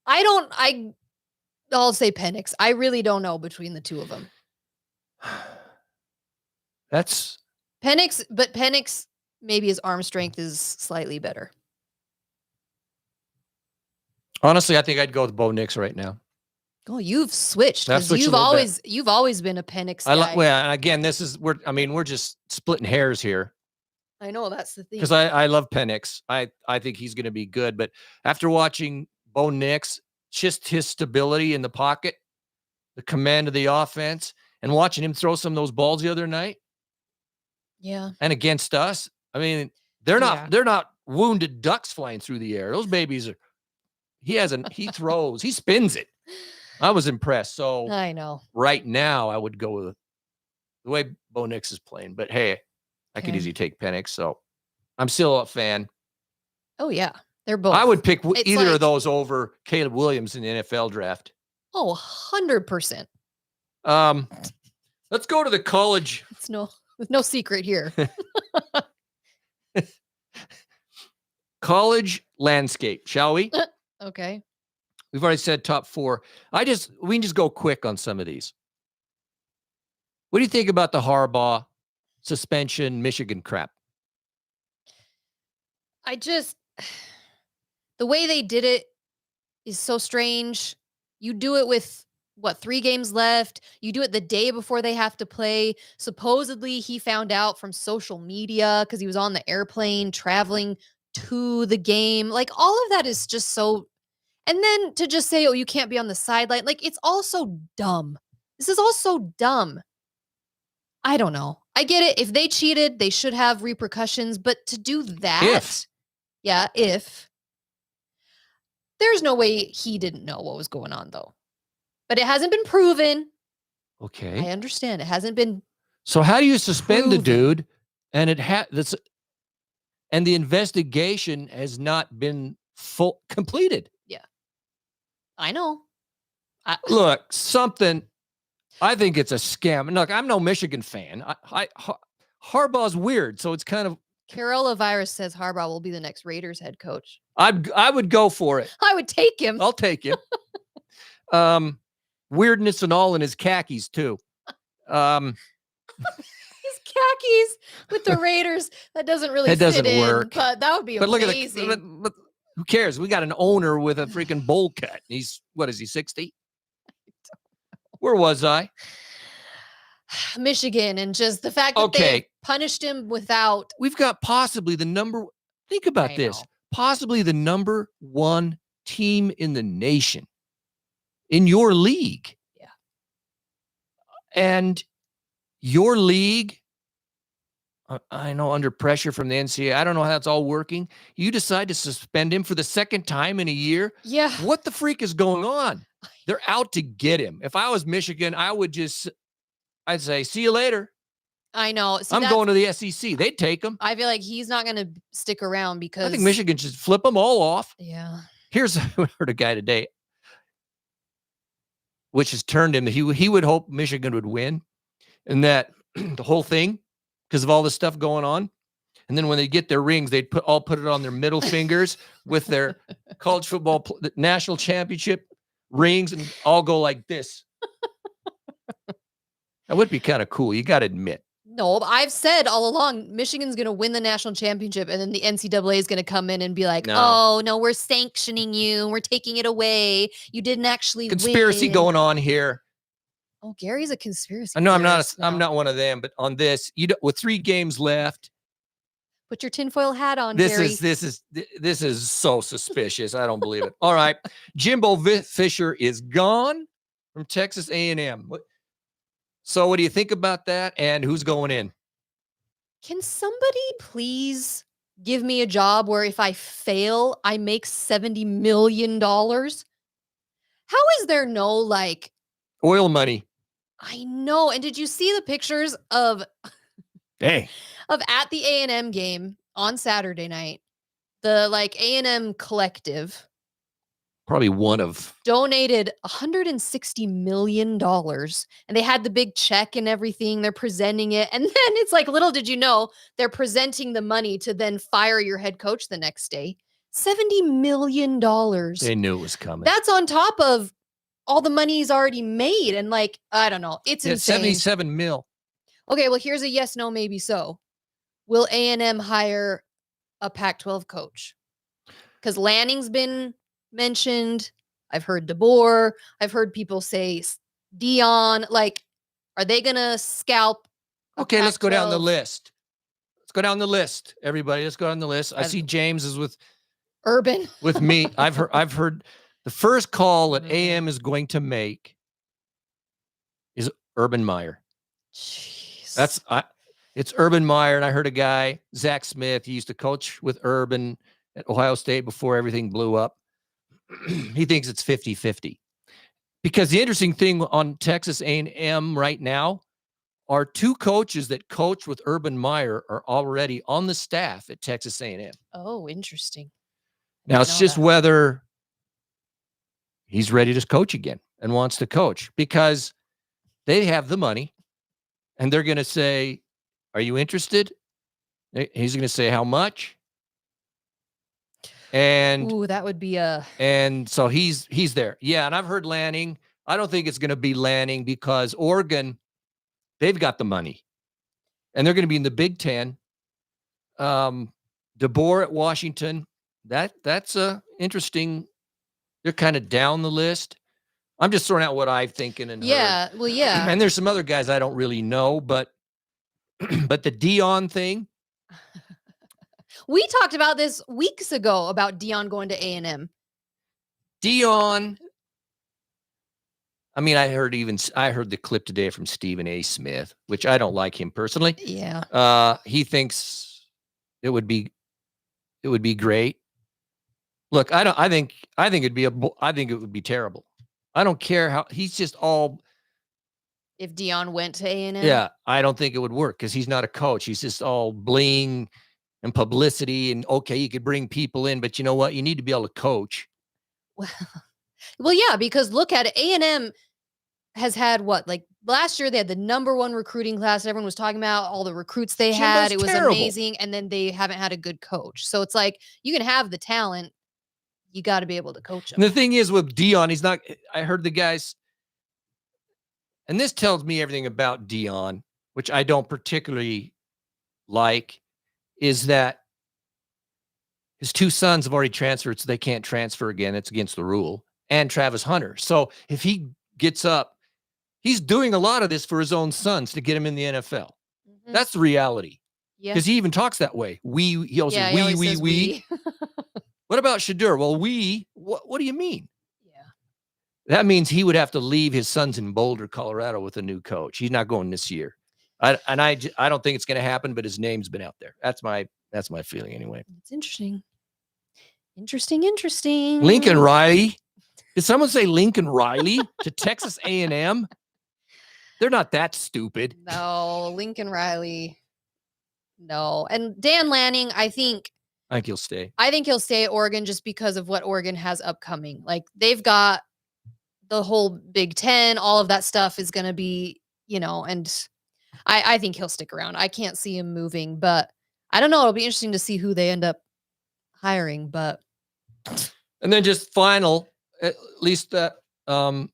I'll say Penix. I really don't know between the 2 of them. That's Penix, but Penix, maybe his arm strength is slightly better. Honestly, I think I'd go with Bo Nix right now. Oh, you've switched. You've always been a Penix guy. And again, we're just splitting hairs here. I know, that's the thing. Because I love Penix. I think he's going to be good. But after watching Bo Nix, just his stability in the pocket, the command of the offense, and watching him throw some of those balls the other night. Yeah. And against us, I mean, they're not wounded ducks flying through the air. Those babies are, he throws, he spins it. I was impressed. So I know. Right now I would go with the way Bo Nix is playing, but hey, I could easily take Penix. So I'm still a fan. Oh yeah. They're both. I would pick either like, of those over Caleb Williams in the NFL draft. Oh, 100%. Let's go to the college. It's no secret here. College landscape, shall we? Okay. We've already said top 4. We can just go quick on some of these. What do you think about the Harbaugh suspension, Michigan crap? The way they did it is so strange. You do it with 3 games left. You do it the day before they have to play. Supposedly he found out from social media because he was on the airplane traveling to the game. Like, all of that is just so, and then to just say, oh, you can't be on the sideline. Like, it's all so dumb. This is all so dumb. I don't know. I get it. If they cheated, they should have repercussions, but to do that, if there's no way he didn't know what was going on, though. But it hasn't been proven. Okay. I understand. It hasn't been. So how do you suspend the dude and and the investigation has not been completed? Yeah. I know. Look, I think it's a scam. Look, I'm no Michigan fan. Harbaugh's weird, so it's kind of. Carola Virus says Harbaugh will be the next Raiders head coach. I would go for it. I would take him. I'll take him. Weirdness and all in his khakis too. His khakis with the Raiders. That doesn't really. It doesn't work. But that would be amazing. Look at but who cares? We got an owner with a freaking bowl cut. He's what is he? 60? Where was I? Michigan, and just the fact that they punished him without. We've got possibly the number. Think about this. Possibly the number 1 team in the nation, in your league. Yeah. And your league, I know, under pressure from the NCAA, I don't know how that's all working. You decide to suspend him for the 2nd time in a year. Yeah. What the freak is going on? They're out to get him. If I was Michigan, I'd say, see you later. I know. See, I'm going to the SEC. They'd take him. I feel like he's not going to stick around because I think Michigan should flip them all off. Yeah. I heard a guy today, which has turned him. He would hope Michigan would win, and that the whole thing, because of all this stuff going on. And then when they get their rings, they'd put it on their middle fingers with their college football national championship rings, and all go like this. That would be kind of cool. You got to admit. No, but I've said all along, Michigan's going to win the national championship, and then the NCAA is going to come in and be like, oh, no, we're sanctioning you. We're taking it away. You didn't actually Conspiracy win. going on here. Oh, Gary's a conspiracy. No, I'm not one of them. But on this, with 3 games left, put your tinfoil hat on, Gary. This is so suspicious. I don't believe it. All right, Jimbo Fisher is gone from Texas A&M. So what do you think about that? And who's going in? Can somebody please give me a job where if I fail, I make $70 million? How is there no oil money? I know. And did you see the pictures of at the A&M game on Saturday night? The A&M collective. Probably one of donated $160 million, and they had the big check and everything. They're presenting it. And then it's little did you know, they're presenting the money to then fire your head coach the next day. $70 million. They knew it was coming. That's on top of all the money he's already made. And I don't know. It's insane. 77 mil. Okay. Well, here's a yes, no, maybe so. Will A&M hire a Pac-12 coach? Because Lanning's been mentioned. I've heard DeBoer. I've heard people say Dion. Are they gonna scalp? Okay, let's go down the list. Everybody. Let's go down the list. I see James is with Urban. with me. I've heard The first call that Okay. AM is going to make is Urban Meyer. Jeez. It's Urban Meyer, and I heard a guy, Zach Smith, he used to coach with Urban at Ohio State before everything blew up. He thinks it's 50-50. Because the interesting thing on Texas A&M right now are two coaches that coach with Urban Meyer are already on the staff at Texas A&M. Oh, interesting. Now, it's just that. whether he's ready to coach again and wants to coach, because they have the money and they're going to say, are you interested? He's going to say, how much? And ooh, that would be a. And so he's there. Yeah, and I've heard Lanning. I don't think it's going to be Lanning because Oregon, they've got the money, and they're going to be in the Big Ten. DeBoer at Washington. That's a interesting. They're kind of down the list. I'm just throwing out what I'm thinking and yeah. heard. Well, yeah. And there's some other guys I don't really know, but the Dion thing. We talked about this weeks ago about Dion going to A&M. Dion. I mean, I heard the clip today from Stephen A. Smith, which I don't like him personally. Yeah. He thinks it would be great. Look, I think it would be terrible. I don't care how he's just all. If Dion went to A&M. Yeah, I don't think it would work because he's not a coach. He's just all bling and publicity, and okay, you could bring people in, but you know what? You need to be able to coach. Well, yeah, because look at it. A&M has had what? Like last year, they had the #1 recruiting class. Everyone was talking about all the recruits they had. It was terrible. amazing. And then they haven't had a good coach. So it's like, you can have the talent. You got to be able to coach them. And the thing is with Dion, he's not, I heard the guys, and this tells me everything about Dion, which I don't particularly like, is that his two sons have already transferred, so they can't transfer again. It's against the rule. And Travis Hunter. So if he gets up, he's doing a lot of this for his own sons to get him in the NFL. Mm-hmm. That's the reality. Yeah. Because he even talks that way. He always says, we. What about Shadur? Well, what do you mean? Yeah. That means he would have to leave his sons in Boulder, Colorado with a new coach. He's not going this year. I don't think it's going to happen, but his name's been out there. That's my feeling anyway. It's interesting. Interesting. Lincoln Riley. Did someone say Lincoln Riley to Texas A&M? They're not that stupid. No, Lincoln Riley. No. And Dan Lanning, I think he'll stay. I think he'll stay at Oregon just because of what Oregon has upcoming. Like they've got the whole Big Ten, all of that stuff is going to be, and I think he'll stick around. I can't see him moving, but I don't know. It'll be interesting to see who they end up hiring, but. And then just final, at least that where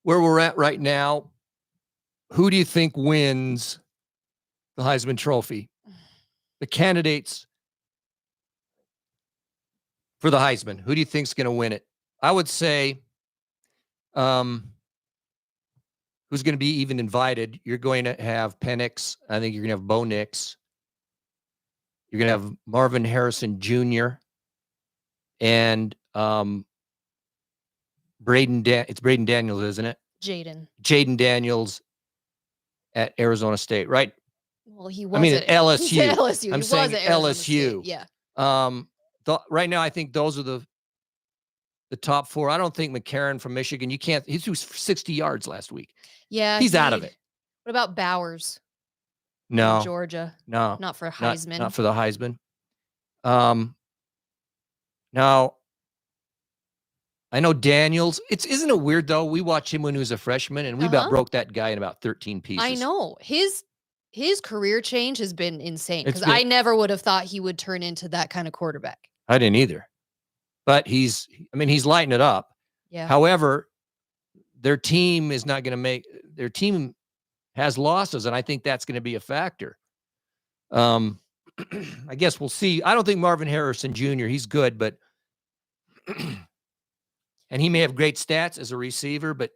we're at right now, who do you think wins the Heisman Trophy? The candidates for the Heisman. Who do you think is going to win it? I would say, who's going to be even invited? You're going to have Penix. I think you're going to have Bo Nix. You're going to have Marvin Harrison Jr. and it's Braden Daniels, isn't it? Jaden Daniels at Arizona State, right? Well, he was. at LSU. LSU. I'm saying LSU. Yeah. Right now, I think those are the top four. I don't think McCarron from Michigan. You can't. He threw 60 yards last week. Yeah, he's out of it. What about Bowers? No, Georgia. No, not for Heisman. Not for the Heisman. Now, I know Daniels. Isn't it weird though? We watched him when he was a freshman, and we about broke that guy in about 13 pieces. I know his career change has been insane because I never would have thought he would turn into that kind of quarterback. I didn't either, but he's lighting it up. Yeah. However, their team is not going to make. Their team has losses, and I think that's going to be a factor. I guess we'll see. I don't think Marvin Harrison Jr. He's good, but and he may have great stats as a receiver, but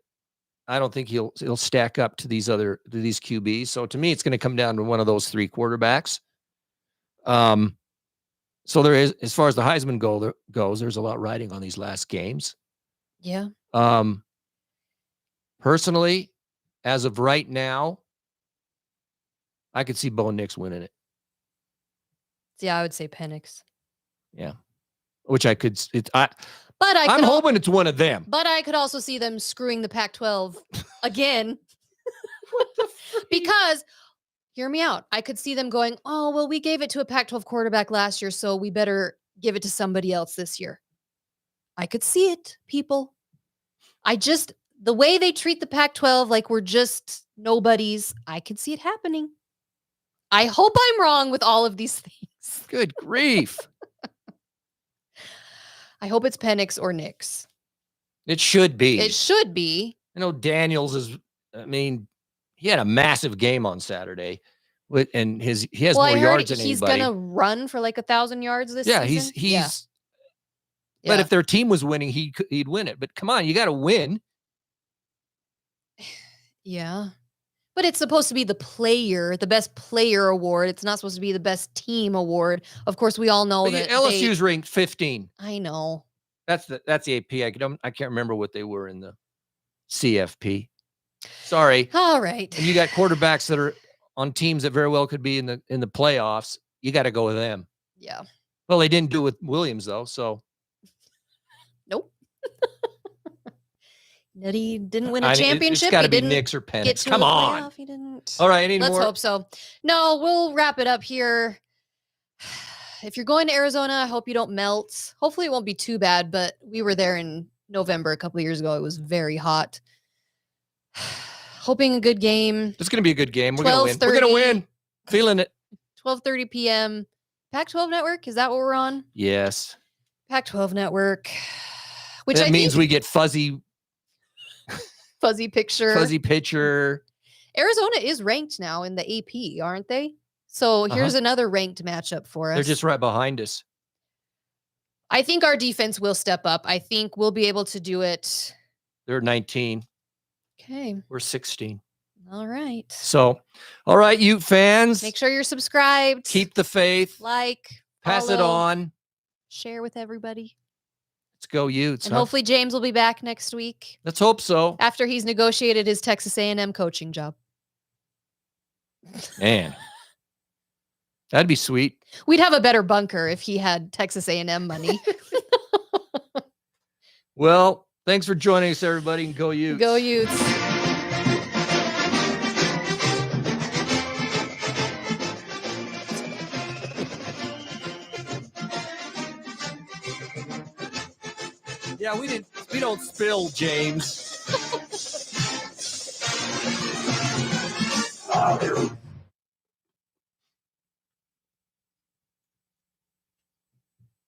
I don't think he'll stack up to these QBs. So to me, it's going to come down to one of those three quarterbacks. So there is, as far as the Heisman goes, there's a lot riding on these last games. Yeah. Personally, as of right now, I could see Bo Nix winning it. Yeah, I would say Penix. Yeah, which I could. I'm hoping it's one of them. But I could also see them screwing the Pac-12 again. Because, hear me out, I could see them going, oh, well, we gave it to a Pac-12 quarterback last year, so we better give it to somebody else this year. I could see it, people. The way they treat the Pac-12 like we're just nobodies, I could see it happening. I hope I'm wrong with all of these things. Good grief. I hope it's Penix or Nix. It should be. It should be. Daniels he had a massive game on Saturday, and he has more yards than he's anybody. He's gonna run for like 1,000 yards this season. He's. But if their team was winning, he'd win it. But come on, you got to win. Yeah, but it's supposed to be the best player award. It's not supposed to be the best team award. Of course, we all know that LSU's ranked 15. I know. That's the AP. I can't remember what they were in the CFP. Sorry. All right. And you got quarterbacks that are on teams that very well could be in the playoffs. You got to go with them. Yeah. Well, they didn't do it with Williams though, so. Nope. That he didn't win a championship. It's got to be Nix or Penix. Come on. He didn't. All right. Let's hope so. No, we'll wrap it up here. If you're going to Arizona, I hope you don't melt. Hopefully it won't be too bad, but we were there in November a couple of years ago. It was very hot. Hoping a good game. It's going to be a good game. We're going to win. We're going to win. Feeling it. 12:30 p.m. Pac-12 Network. Is that what we're on? Yes. Pac-12 Network. Which that means we get fuzzy picture. Fuzzy picture. Arizona is ranked now in the AP, aren't they? So here's another ranked matchup for us. They're just right behind us. I think our defense will step up. I think we'll be able to do it. They're 19. Okay. We're 16. All right. So, all right, Ute fans. Make sure you're subscribed. Keep the faith. Pass it on. Share with everybody. Let's go Utes. And hopefully James will be back next week. Let's hope so. After he's negotiated his Texas A&M coaching job. Man. That'd be sweet. We'd have a better bunker if he had Texas A&M money. Well, thanks for joining us, everybody, and go Utes. Go Utes. Yeah, we don't spill, James.